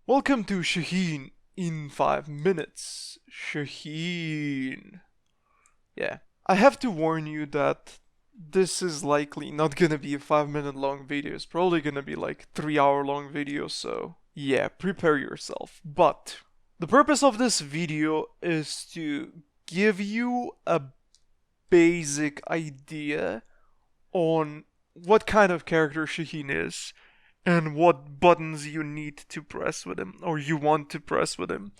Welcome to Shaheen in 5 minutes. Shaheen. Yeah. I have to warn you that this is likely not gonna be a 5 minute long video. It's probably gonna be like 3 hour long video, so yeah, prepare yourself. But the purpose of this video is to give you a basic idea on what kind of character Shaheen is and what buttons you need to press with him or you want to press with him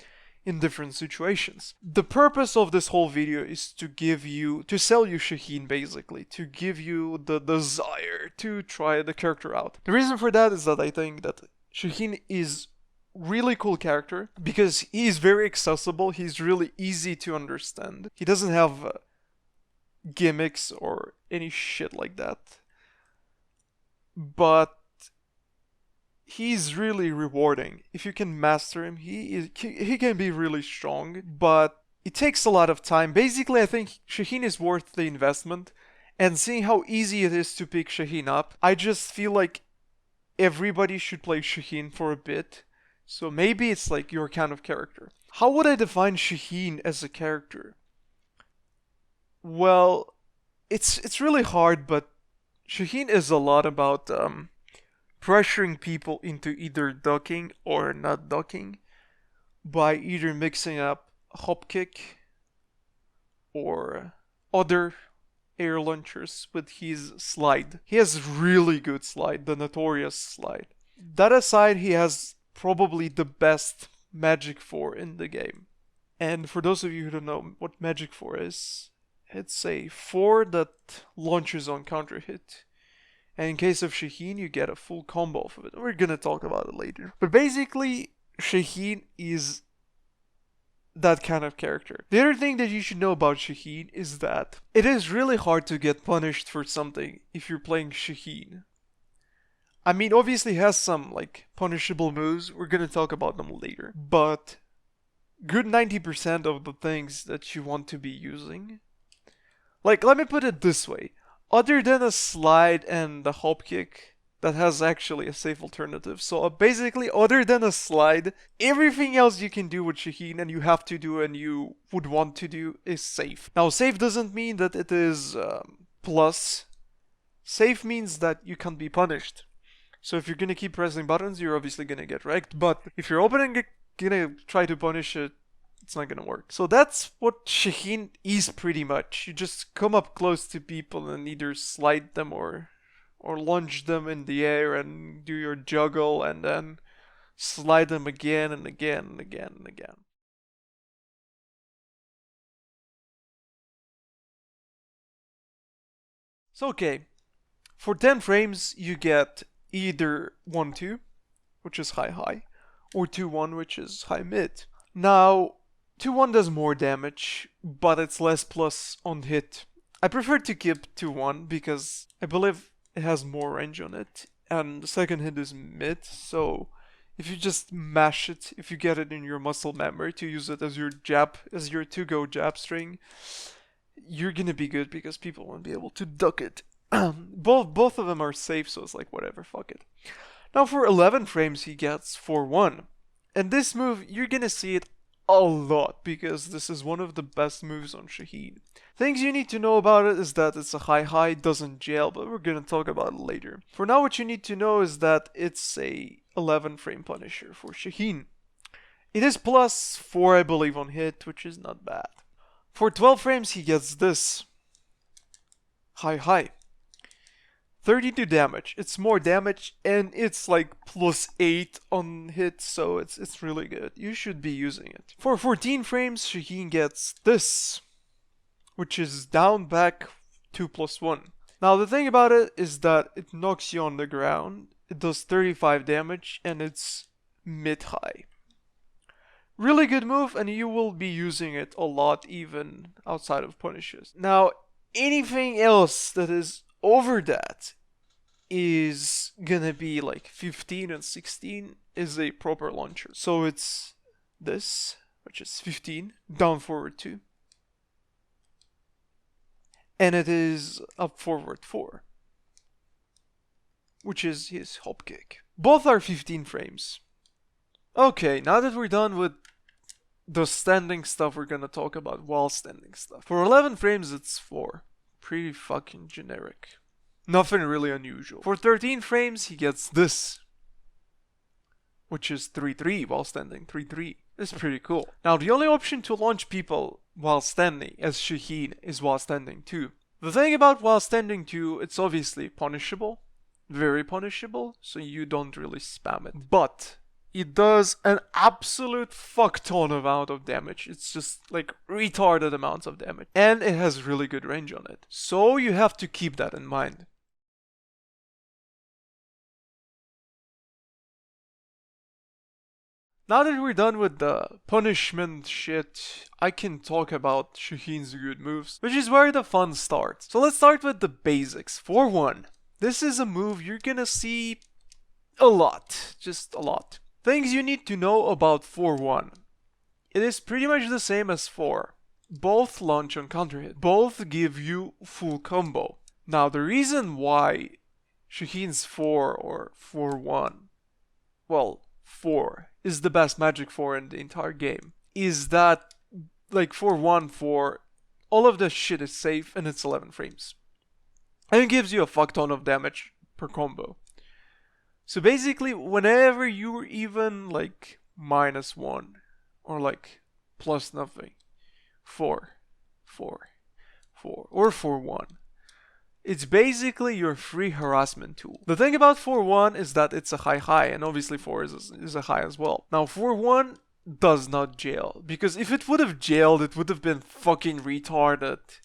in different situations. The purpose of this whole video is to sell you Shaheen basically, to give you the desire to try the character out. The reason for that is that I think that Shaheen is really cool character because he's very accessible, he's really easy to understand. He doesn't have gimmicks or any shit like that. But he's really rewarding. If you can master him, he can be really strong, but it takes a lot of time. Basically, I think Shaheen is worth the investment, and seeing how easy it is to pick Shaheen up, I just feel like everybody should play Shaheen for a bit. So maybe it's like your kind of character. How would I define Shaheen as a character? Well, it's really hard, but Shaheen is a lot about pressuring people into either ducking or not ducking by either mixing up hop kick or other air launchers with his slide. He has really good slide, the notorious slide. That aside, he has probably the best Magic 4 in the game. And for those of you who don't know what Magic 4 is, it's a 4 that launches on counter hit. And in case of Shaheen, you get a full combo of it. We're gonna talk about it later. But basically, Shaheen is that kind of character. The other thing that you should know about Shaheen is that it is really hard to get punished for something if you're playing Shaheen. I mean, obviously he has some like punishable moves. We're gonna talk about them later. But good 90% of the things that you want to be using, like, let me put it this way. Other than a slide and the hop kick, that has actually a safe alternative. So basically, other than a slide, everything else you can do with Shaheen and you have to do and you would want to do is safe. Now, safe doesn't mean that it is plus. Safe means that you can't be punished. So if you're gonna keep pressing buttons, you're obviously gonna get wrecked. But if you're gonna try to punish it, it's not gonna work. So that's what Shaheen is pretty much. You just come up close to people and either slide them or launch them in the air and do your juggle and then slide them again and again and again and again. So okay, for 10 frames you get either 1-2, which is high-high, or 2-1, which is high-mid. Now, 2-1 does more damage, but it's less plus on hit. I prefer to keep 2-1 because I believe it has more range on it, and the second hit is mid, so if you just mash it, if you get it in your muscle memory to use it as your jab, as your to-go jab string, you're gonna be good because people won't be able to duck it. Both of them are safe, so it's like whatever, fuck it. Now for 11 frames he gets 4-1. And this move, you're gonna see it a lot because this is one of the best moves on Shaheen. Things you need to know about it is that it's a high, doesn't jail, but we're gonna talk about it later. For now, what you need to know is that it's a 11 frame punisher for Shaheen. It is plus 4, I believe, on hit, which is not bad. For 12 frames, he gets this. High. 32 damage. It's more damage and it's like plus 8 on hit, so it's really good. You should be using it. For 14 frames, Shaheen gets this, which is down back 2+1. Now the thing about it is that it knocks you on the ground. It does 35 damage and it's mid-high. Really good move, and you will be using it a lot even outside of punishes. Now, anything else that is over that is gonna be like 15 and 16 is a proper launcher. So it's this, which is 15, down forward 2. And it is up forward 4, which is his hop kick. Both are 15 frames. Okay, now that we're done with the standing stuff, we're gonna talk about while standing stuff. For 11 frames, it's 4. Pretty fucking generic. Nothing really unusual. For 13 frames, he gets this, which is 3-3 while standing. 3-3. It's pretty cool. Now, the only option to launch people while standing, as Shaheen, is while standing too. The thing about while standing too, it's obviously punishable. Very punishable, so you don't really spam it. But it does an absolute fuck ton amount of damage. It's just like retarded amounts of damage. And it has really good range on it. So you have to keep that in mind. Now that we're done with the punishment shit, I can talk about Shaheen's good moves, which is where the fun starts. So let's start with the basics. 4-1. This is a move you're gonna see a lot. Just a lot. Things you need to know about 4-1. It is pretty much the same as 4. Both launch on counter hit. Both give you full combo. Now the reason why Shaheen's 4 or 4-1, well, 4 is the best magic 4 in the entire game, is that like 4-1 for all of the shit is safe and it's 11 frames. And it gives you a fuck ton of damage per combo. So basically, whenever you're even like -1 or like plus nothing, 4, 4, 4, or 4-1, it's basically your free harassment tool. The thing about 4-1 is that it's a high, and obviously 4 is a high as well. Now 4-1 does not jail, because if it would have jailed, it would have been fucking retarded.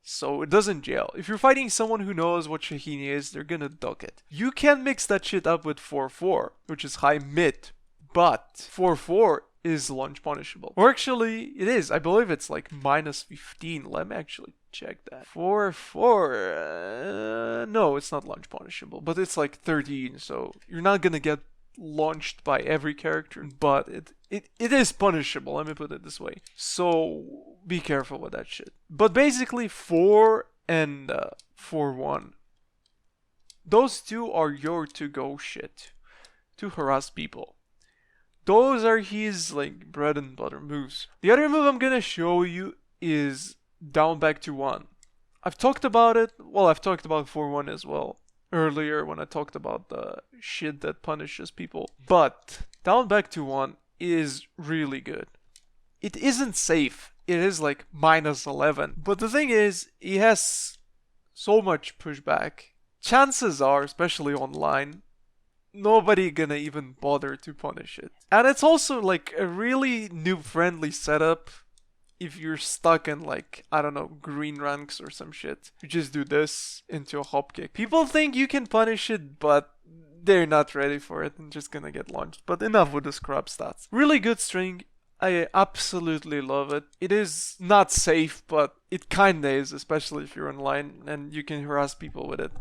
So it doesn't jail. If you're fighting someone who knows what Shaheen is, they're gonna duck it. You can mix that shit up with 4-4, which is high mid, but 4-4 is launch punishable. Or actually, it is. I believe it's like -15. Let me actually check that. 4-4, no, it's not launch punishable, but it's like 13, so you're not gonna get launched by every character, but it is punishable, let me put it this way. So be careful with that shit. But basically 4 and 4-1, those two are your to-go shit to harass people. Those are his like bread and butter moves. The other move I'm gonna show you is down back to 1. I've talked about it, well, I've talked about 4-1 as well earlier when I talked about the shit that punishes people. But down back to 1 is really good. It isn't safe. It is like -11. But the thing is, it has so much pushback. Chances are, especially online, nobody gonna even bother to punish it. And it's also like a really noob friendly setup. If you're stuck in like, I don't know, green ranks or some shit, you just do this into a hop kick. People think you can punish it, but they're not ready for it and just gonna get launched. But enough with the scrub stats. Really good string. I absolutely love it. It is not safe, but it kinda is, especially if you're online and you can harass people with it.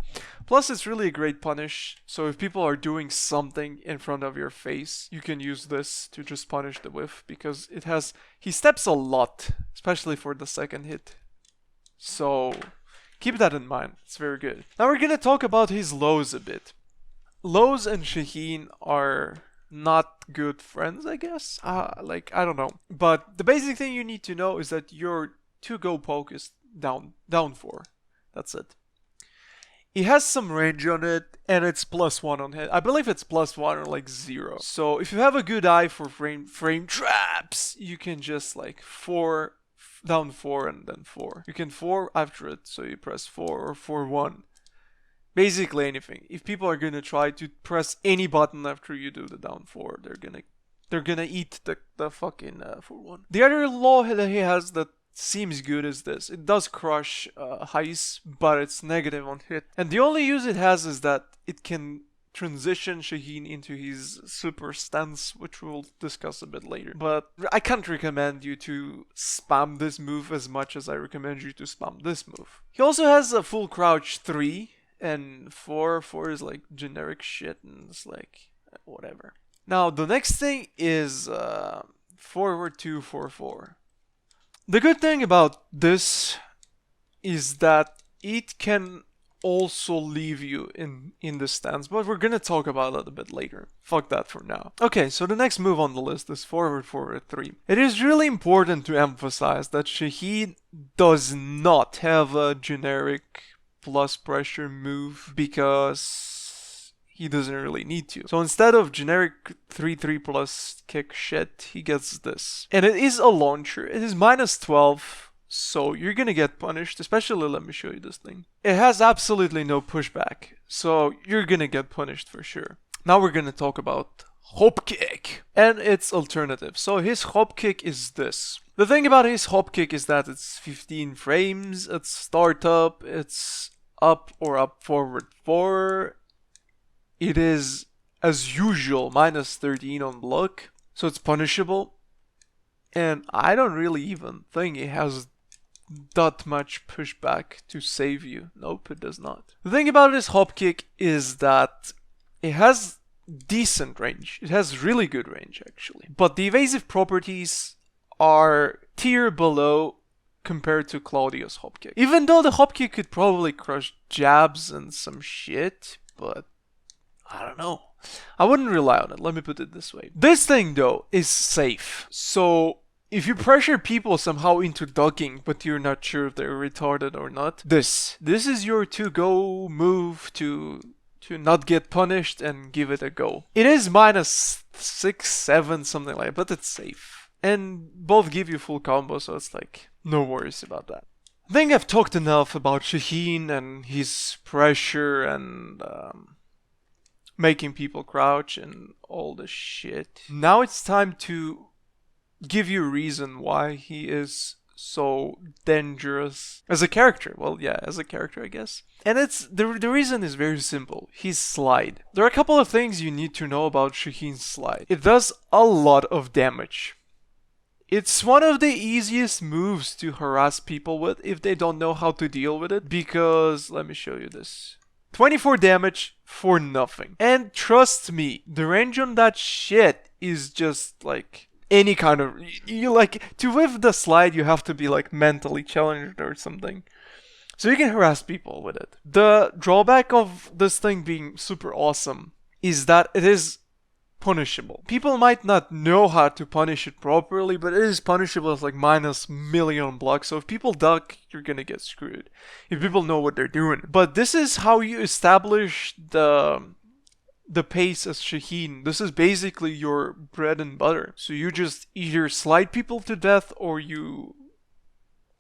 Plus, it's really a great punish, so if people are doing something in front of your face, you can use this to just punish the whiff, because it has... he steps a lot, especially for the second hit. So, keep that in mind, it's very good. Now we're gonna talk about his lows a bit. Lows and Shaheen are not good friends, I guess. Like, I don't know. But the basic thing you need to know is that your to-go poke is down 4. That's it. It has some range on it, and it's +1 on hit. I believe it's +1 or like 0. So if you have a good eye for frame traps, you can just like 4, down 4 and then 4. You can 4 after it, so you press 4 or 4-1. Basically anything. If people are gonna try to press any button after you do the down 4, they're gonna eat the fucking 4-1. The other law that he has that seems good is this. It does crush highs, but it's negative on hit. And the only use it has is that it can transition Shaheen into his super stance, which we'll discuss a bit later. But I can't recommend you to spam this move as much as I recommend you to spam this move. He also has a full crouch 3. And 4 is like generic shit, and it's like whatever. Now the next thing is forward 2-4-4. The good thing about this is that it can also leave you in the stance, but we're gonna talk about that a bit later. Fuck that for now. Okay, so the next move on the list is forward 3. It is really important to emphasize that Shaheen does not have a generic plus pressure move because he doesn't really need to. So instead of generic 3-3 plus kick shit, he gets this. And it is a launcher. It is -12. So you're gonna get punished, especially, let me show you this thing. It has absolutely no pushback, so you're gonna get punished for sure. Now we're gonna talk about hop kick and its alternative. So his hop kick is this. The thing about his hop kick is that it's 15 frames, it's startup, it's up or up forward 4. It is, as usual, -13 on block, so it's punishable. And I don't really even think it has that much pushback to save you. Nope, it does not. The thing about this hop kick is that it has decent range. It has really good range, actually. But the evasive properties are tier below compared to Claudio's hop kick. Even though the hop kick could probably crush jabs and some shit, but I don't know. I wouldn't rely on it, let me put it this way. This thing, though, is safe. So if you pressure people somehow into ducking, but you're not sure if they're retarded or not, this is your to-go move to not get punished and give it a go. It is -6, 7, something like that, but it's safe. And both give you full combo, so it's like, no worries about that. I think I've talked enough about Shaheen and his pressure and making people crouch and all the shit. Now it's time to give you a reason why he is so dangerous as a character. Well, yeah, as a character, I guess. And it's the reason is very simple. His slide. There are a couple of things you need to know about Shaheen's slide. It does a lot of damage. It's one of the easiest moves to harass people with if they don't know how to deal with it, because let me show you this. 24 damage for nothing. And trust me, the range on that shit is just like any kind of, you like, to whiff the slide you have to be like mentally challenged or something. So you can harass people with it. The drawback of this thing being super awesome is that it is punishable. People might not know how to punish it properly, but it is punishable as like -1,000,000 blocks. So if people duck, you're gonna get screwed. If people know what they're doing. But this is how you establish the pace as Shaheen. This is basically your bread and butter. So you just either slide people to death or you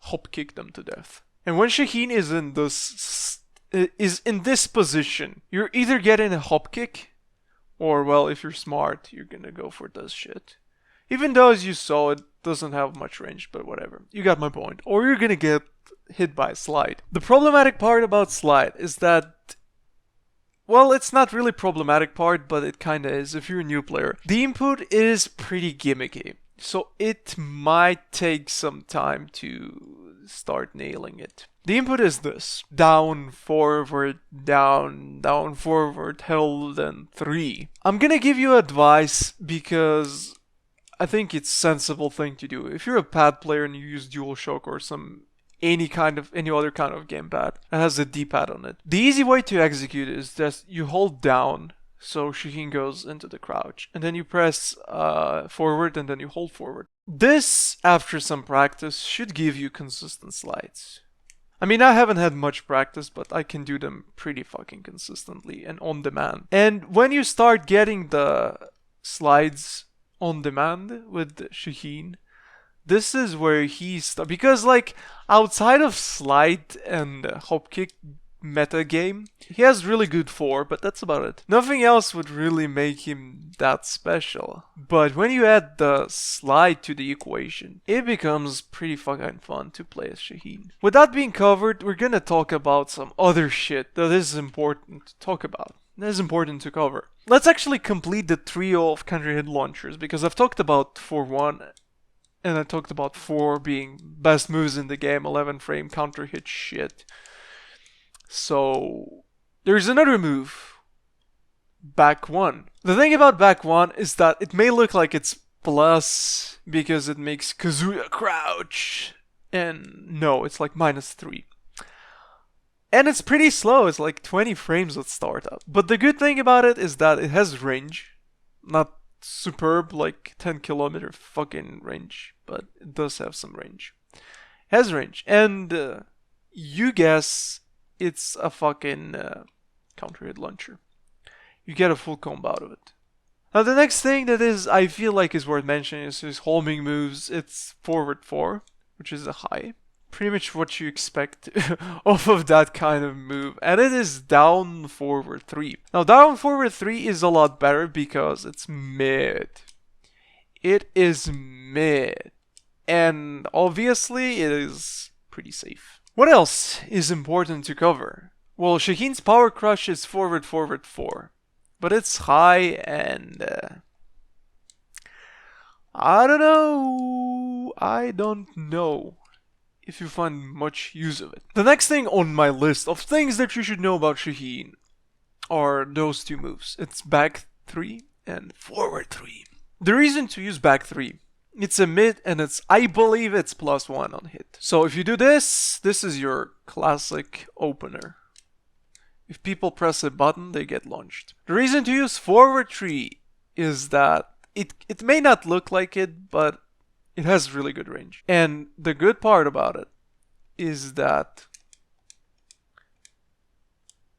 hop kick them to death. And when Shaheen is in this position, you're either getting a hop kick, or well, if you're smart, you're gonna go for this shit. Even though, as you saw, it doesn't have much range, but whatever. You got my point. Or you're gonna get hit by a slide. The problematic part about slide is that, well, it's not really problematic part, but it kinda is if you're a new player. The input is pretty gimmicky, so it might take some time to start nailing it. The input is this: down, forward, down, forward, held, and 3. I'm gonna give you advice because I think it's a sensible thing to do. If you're a pad player and you use DualShock or any other kind of gamepad that has a D-pad on it, the easy way to execute it is just you hold down, so Shaheen goes into the crouch, and then you press forward and then you hold forward. This, after some practice, should give you consistent slides. I mean, I haven't had much practice, but I can do them pretty fucking consistently and on demand. And when you start getting the slides on demand with Shaheen, this is where because like outside of slide and hop kick meta game, he has really good 4, but that's about it. Nothing else would really make him that special. But when you add the slide to the equation, it becomes pretty fucking fun to play as Shaheen. With that being covered, we're gonna talk about some other shit that is important to talk about. That is important to cover. Let's actually complete the trio of counter hit launchers, because I've talked about 4-1 and I talked about 4 being best moves in the game, 11 frame counter hit shit. So there's another move, back 1. The thing about back 1 is that it may look like it's plus because it makes Kazuya crouch, and no, it's like -3. And it's pretty slow, it's like 20 frames at startup. But the good thing about it is that it has range. Not superb, like 10 km fucking range, but it does have some range. It has range. And you guess it's a fucking counter hit launcher. You get a full combo out of it. Now the next thing that I feel like is worth mentioning is his homing moves. It's forward 4, which is a high. Pretty much what you expect off of that kind of move. And it is down forward 3. Now down forward 3 is a lot better because it's mid. It is mid. And obviously it is pretty safe. What else is important to cover? Well, Shaheen's power crush is forward 4. But it's high and I don't know if you find much use of it. The next thing on my list of things that you should know about Shaheen are those two moves. It's back 3 and forward 3. The reason to use back 3, it's a mid and I believe it's +1 on hit. So if you do this is your classic opener. If people press a button, they get launched. The reason to use forward 3 is that it may not look like it, but it has really good range. And the good part about it is that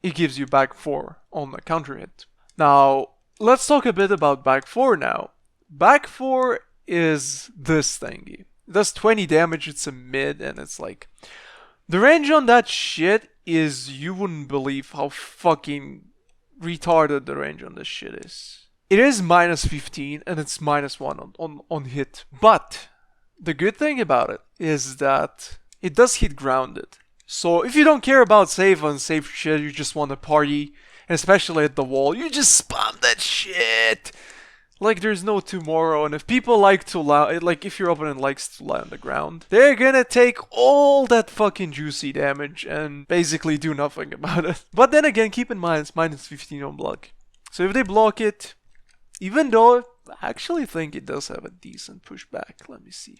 it gives you back 4 on the counter hit. Now, let's talk a bit about back 4 now. Back 4 is this thingy. It does 20 damage, it's a mid, and it's like... The range on that shit is, you wouldn't believe how fucking retarded the range on this shit is. It is -15 and it's -1 on hit. But the good thing about it is that it does hit grounded. So if you don't care about save on safe shit, you just want to party, and especially at the wall, you just spam that shit like there's no tomorrow. And if people like to lie, like if your opponent likes to lie on the ground, they're gonna take all that fucking juicy damage and basically do nothing about it. But then again, keep in mind it's -15 on block. So if they block it, even though I actually think it does have a decent pushback, let me see.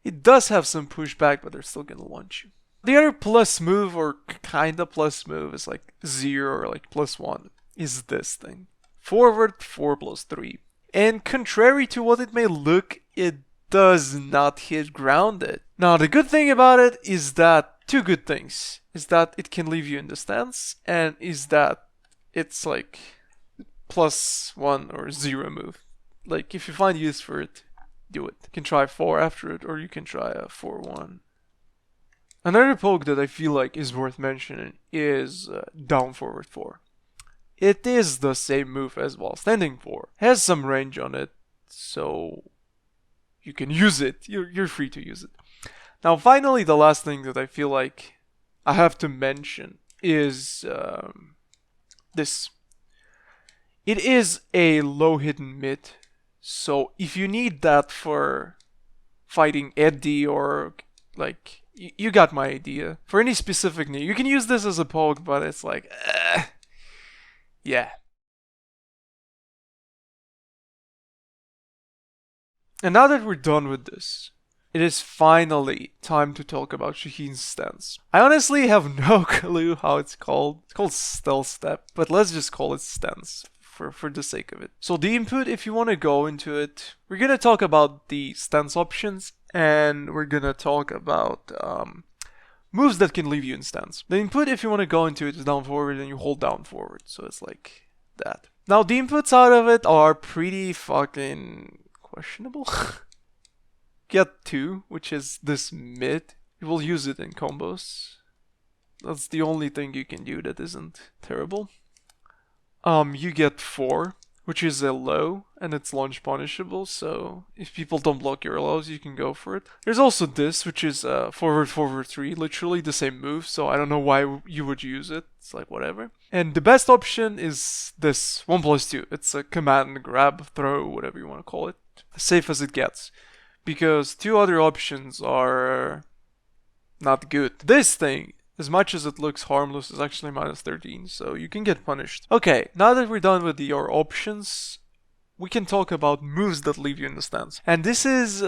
It does have some pushback, but they're still gonna launch you. The other plus move, or kinda plus move, is like 0 or like +1, is this thing. Forward 4+3. And contrary to what it may look, it does not hit grounded. Now the good thing about it is that, two good things, is that it can leave you in the stance, and is that it's like +1 or 0 move. Like if you find use for it, do it. You can try 4 after it, or you can try a 4-1. Another poke that I feel like is worth mentioning is down forward 4. It is the same move as while standing 4. Has some range on it, so you can use it. You're free to use it. Now finally, the last thing that I feel like I have to mention is this. It is a low hidden mid, so if you need that for fighting Eddie or like, you got my idea. For any specific need, you can use this as a poke, but it's like, yeah. And now that we're done with this, it is finally time to talk about Shaheen's stance. I honestly have no clue how it's called. It's called Stealth Step, but let's just call it stance for the sake of it. So the input, if you want to go into it, we're going to talk about the stance options, and we're going to talk about moves that can leave you in stance. The input, if you want to go into it, is down forward, and you hold down forward. So it's like that. Now the inputs out of it are pretty fucking questionable. Get 2, which is this mid. You will use it in combos. That's the only thing you can do that isn't terrible. You get 4, which is a low, and it's launch punishable, so if people don't block your lows, you can go for it. There's also this, which is forward 3, literally the same move, so I don't know why you would use it. It's like whatever. And the best option is this 1+2. It's a command, grab, throw, whatever you want to call it. As safe as it gets. Because 2 other options are not good. This thing, as much as it looks harmless, is actually -13, so you can get punished. Okay, now that we're done with your options, we can talk about moves that leave you in the stance. And this is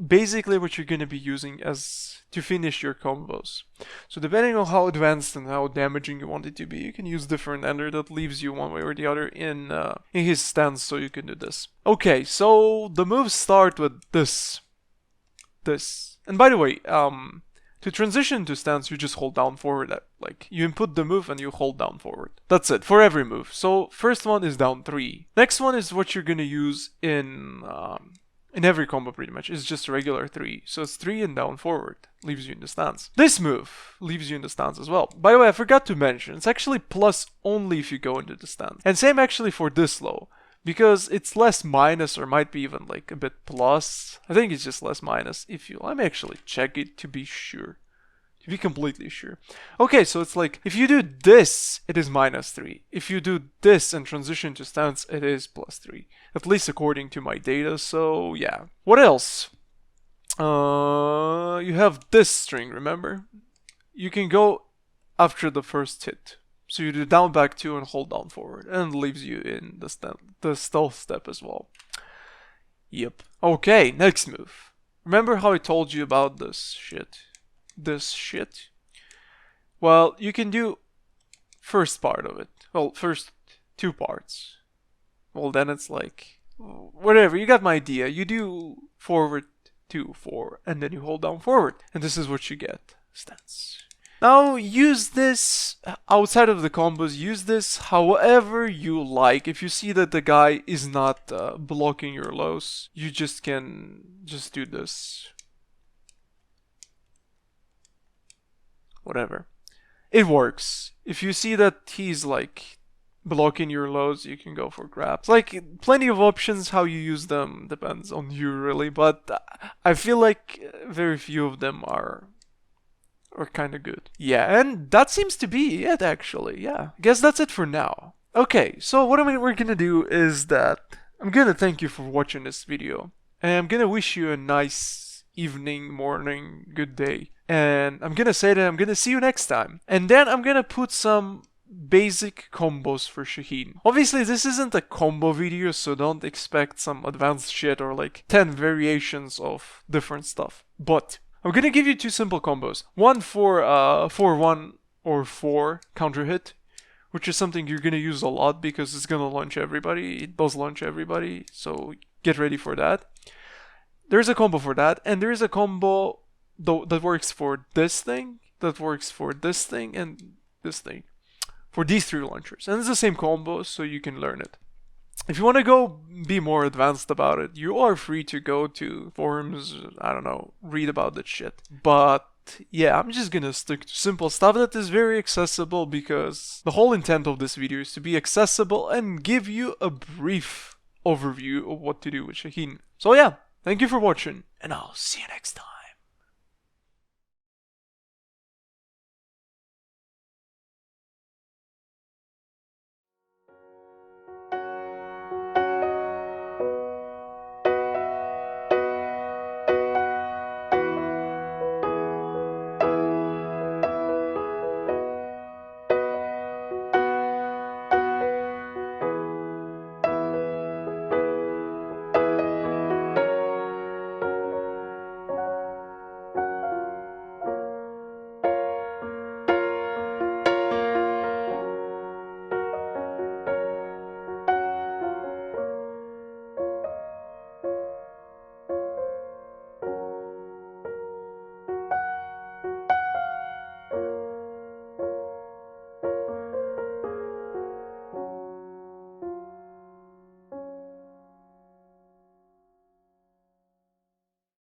basically what you're going to be using as to finish your combos. So depending on how advanced and how damaging you want it to be, you can use different ender that leaves you one way or the other in his stance, so you can do this. Okay, so the moves start with this. And by the way, to transition to stance, you just hold down forward. Like, you input the move and you hold down forward. That's it, for every move. So, first one is down 3. Next one is what you're gonna use in every combo pretty much. It's just a regular 3. So it's 3 and down forward. Leaves you in the stance. This move leaves you in the stance as well. By the way, I forgot to mention, it's actually plus only if you go into the stance. And same actually for this low. Because it's less minus, or might be even like a bit plus. I think it's just less minus if you... Let me actually check it to be sure. To be completely sure. Okay, so it's like, if you do this, it is minus 3. If you do this and transition to stance, it is plus 3. At least according to my data, so yeah. What else? You have this string, remember? You can go after the first hit. So you do down back 2 and hold down forward, and it leaves you in the stealth step as well. Yep. Okay, next move. Remember how I told you about this shit? Well, you can do first part of it. Well, first 2 parts. Well, then it's like, whatever, you got my idea. You do forward 2, 4, and then you hold down forward. And this is what you get. Stance. Now, use this outside of the combos, use this however you like. If you see that the guy is not blocking your lows, you just can just do this. Whatever. It works. If you see that he's like blocking your lows, you can go for grabs. Like, plenty of options. How you use them depends on you really, but I feel like very few of them are kind of good. Yeah, and that seems to be it actually. Yeah, I guess that's it for now. Okay, so what we're gonna do is that I'm gonna thank you for watching this video, and I'm gonna wish you a nice evening, morning, good day, and I'm gonna say that I'm gonna see you next time, and then I'm gonna put some basic combos for Shaheen. Obviously this isn't a combo video, so don't expect some advanced shit or like 10 variations of different stuff, but I'm gonna give you 2 simple combos. One for 4-1 or 4 counter hit, which is something you're gonna use a lot because it's gonna launch everybody. It does launch everybody, so get ready for that. There's a combo for that, and there's a combo that works for this thing, that works for this thing, and this thing. For these 3 launchers. And it's the same combo, so you can learn it. If you want to go be more advanced about it, you are free to go to forums, I don't know, read about that shit. But yeah, I'm just gonna stick to simple stuff that is very accessible, because the whole intent of this video is to be accessible and give you a brief overview of what to do with Shaheen. So yeah, thank you for watching, and I'll see you next time.